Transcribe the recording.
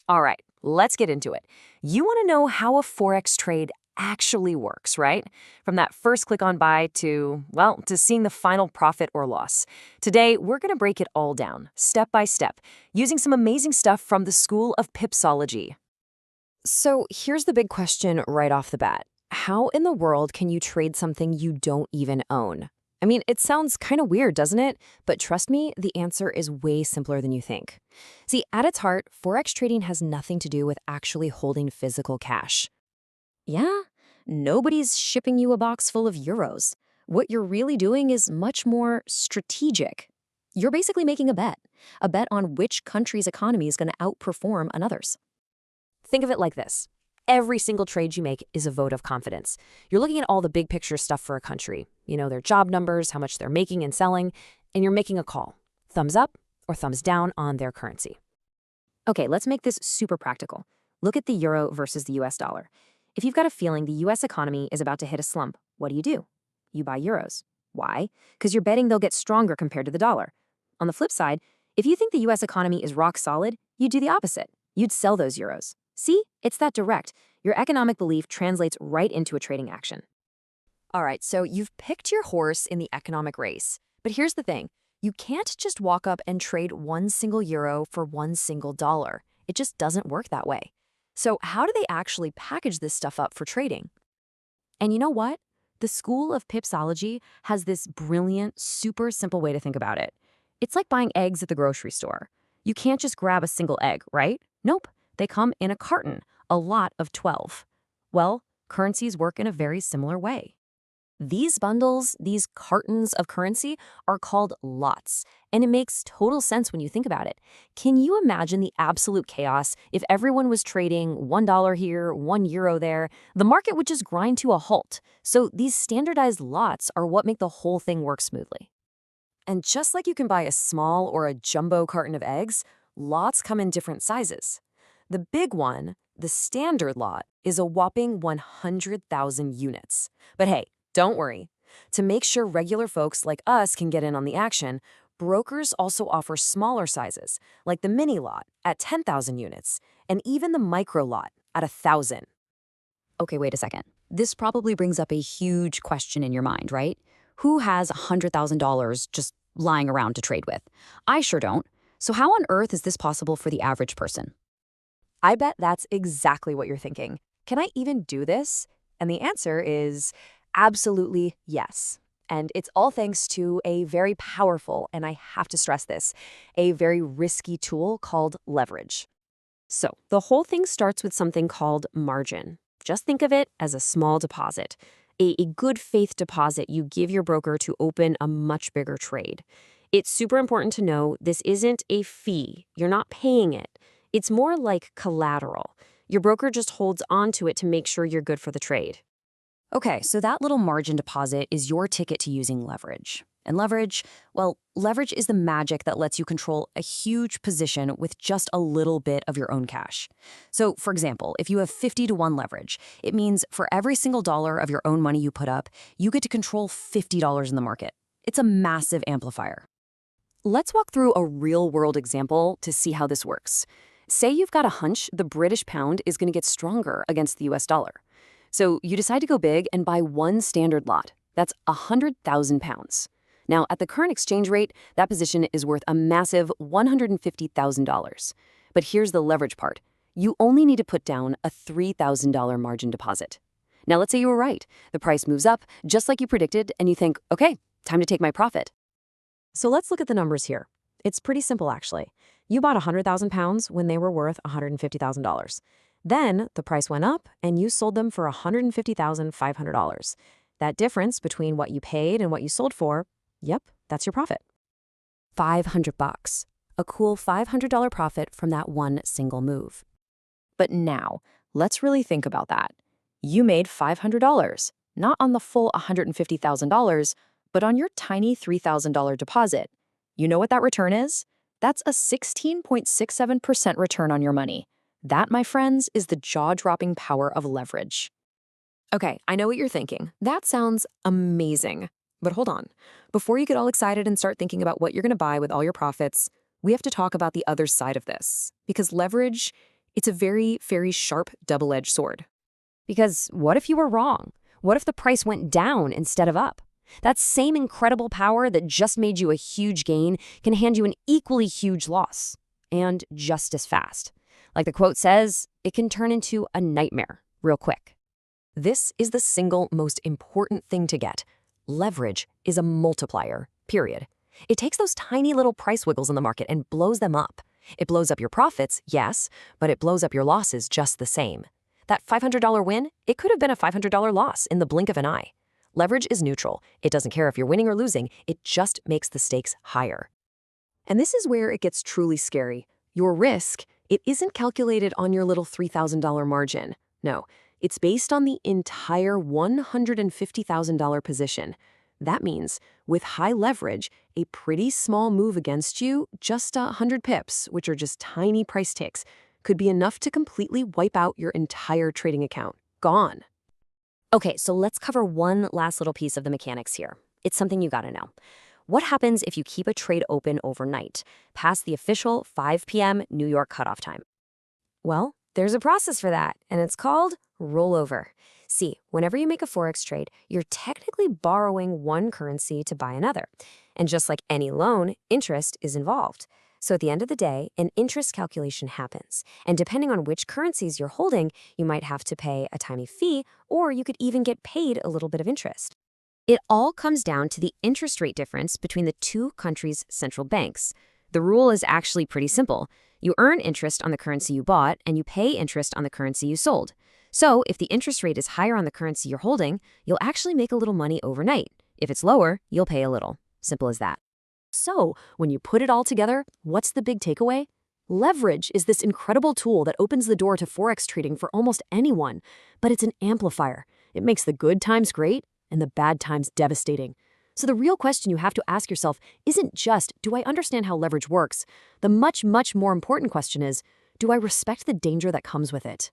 All right, let's get into it. You want to know how a Forex trade actually works, right? From that first click on buy to, well, to seeing the final profit or loss. Today, we're going to break it all down, step by step, using some amazing stuff from the School of Pipsology. So here's the big question right off the bat. How in the world can you trade something you don't even own? I mean, it sounds kind of weird, doesn't it? But trust me, the answer is way simpler than you think. See, at its heart, Forex trading has nothing to do with actually holding physical cash. Yeah, nobody's shipping you a box full of euros. What you're really doing is much more strategic. You're basically making a bet on which country's economy is going to outperform another's. Think of it like this. Every single trade you make is a vote of confidence. You're looking at all the big picture stuff for a country, their job numbers, how much they're making and selling, and you're making a call. Thumbs up or thumbs down on their currency. Okay, let's make this super practical. Look at the euro versus the US dollar. If you've got a feeling the US economy is about to hit a slump, what do? You buy euros. Why? Because you're betting they'll get stronger compared to the dollar. On the flip side, if you think the US economy is rock solid, you'd do the opposite. You'd sell those euros. See, it's that direct. Your economic belief translates right into a trading action. All right, so you've picked your horse in the economic race. But here's the thing. You can't just walk up and trade one single euro for one single dollar. It just doesn't work that way. So how do they actually package this stuff up for trading? And you know what? The School of Pipsology has this brilliant, super simple way to think about it. It's like buying eggs at the grocery store. You can't just grab a single egg, right? Nope. They come in a carton, a lot of 12. Well, currencies work in a very similar way. These bundles, these cartons of currency, are called lots, and it makes total sense when you think about it. Can you imagine the absolute chaos if everyone was trading $1 here, €1 there? The market would just grind to a halt. So these standardized lots are what make the whole thing work smoothly. And just like you can buy a small or a jumbo carton of eggs, lots come in different sizes. The big one, the standard lot, is a whopping 100,000 units. But hey, don't worry. To make sure regular folks like us can get in on the action, brokers also offer smaller sizes, like the mini lot at 10,000 units, and even the micro lot at 1,000. Okay, wait a second. This probably brings up a huge question in your mind, right? Who has $100,000 just lying around to trade with? I sure don't. So how on earth is this possible for the average person? I bet that's exactly what you're thinking. Can I even do this? And the answer is absolutely yes. And it's all thanks to a very powerful, and I have to stress this, a very risky tool called leverage. So the whole thing starts with something called margin. Just think of it as a small deposit, a good faith deposit you give your broker to open a much bigger trade. It's super important to know this isn't a fee. You're not paying it. It's more like collateral. Your broker just holds on to it to make sure you're good for the trade. Okay, so that little margin deposit is your ticket to using leverage. And leverage, well, leverage is the magic that lets you control a huge position with just a little bit of your own cash. So, for example, if you have 50-to-1 leverage, it means for every single dollar of your own money you put up, you get to control $50 in the market. It's a massive amplifier. Let's walk through a real-world example to see how this works. Say you've got a hunch the British pound is going to get stronger against the US dollar. So you decide to go big and buy one standard lot. That's 100,000 pounds. Now, at the current exchange rate, that position is worth a massive $150,000. But here's the leverage part. You only need to put down a $3,000 margin deposit. Now, let's say you were right. The price moves up, just like you predicted, and you think, okay, time to take my profit. So let's look at the numbers here. It's pretty simple, actually. You bought 100,000 pounds when they were worth $150,000. Then the price went up and you sold them for $150,500. That difference between what you paid and what you sold for, yep, that's your profit. $500. A cool $500 profit from that one single move. But now, let's really think about that. You made $500, not on the full $150,000, but on your tiny $3,000 deposit. You know what that return is? That's a 16.67% return on your money. That, my friends, is the jaw-dropping power of leverage. Okay, I know what you're thinking. That sounds amazing. But hold on. Before you get all excited and start thinking about what you're going to buy with all your profits, we have to talk about the other side of this. Because leverage, It's a very, very sharp double-edged sword. Because what if you were wrong? What if the price went down instead of up? That same incredible power that just made you a huge gain can hand you an equally huge loss. And just as fast. Like the quote says, it can turn into a nightmare real quick. This is the single most important thing to get. Leverage is a multiplier, period. It takes those tiny little price wiggles in the market and blows them up. It blows up your profits, yes, but it blows up your losses just the same. That $500 win, it could have been a $500 loss in the blink of an eye. Leverage is neutral. It doesn't care if you're winning or losing. It just makes the stakes higher. And this is where it gets truly scary. Your risk, it isn't calculated on your little $3,000 margin. No, it's based on the entire $150,000 position. That means, with high leverage, a pretty small move against you, just 100 pips, which are just tiny price ticks, could be enough to completely wipe out your entire trading account. Gone. Okay, so let's cover one last little piece of the mechanics here. It's something you gotta know. What happens if you keep a trade open overnight, past the official 5 p.m. New York cutoff time? Well, there's a process for that, and it's called rollover. See, whenever you make a Forex trade, you're technically borrowing one currency to buy another. And just like any loan, interest is involved. So at the end of the day, an interest calculation happens. And depending on which currencies you're holding, you might have to pay a tiny fee, or you could even get paid a little bit of interest. It all comes down to the interest rate difference between the two countries' central banks. The rule is actually pretty simple. You earn interest on the currency you bought, and you pay interest on the currency you sold. So if the interest rate is higher on the currency you're holding, you'll actually make a little money overnight. If it's lower, you'll pay a little. Simple as that. So, when you put it all together, what's the big takeaway? Leverage is this incredible tool that opens the door to Forex trading for almost anyone, but it's an amplifier. It makes the good times great and the bad times devastating. So the real question you have to ask yourself isn't just, do I understand how leverage works? The much, much more important question is, do I respect the danger that comes with it?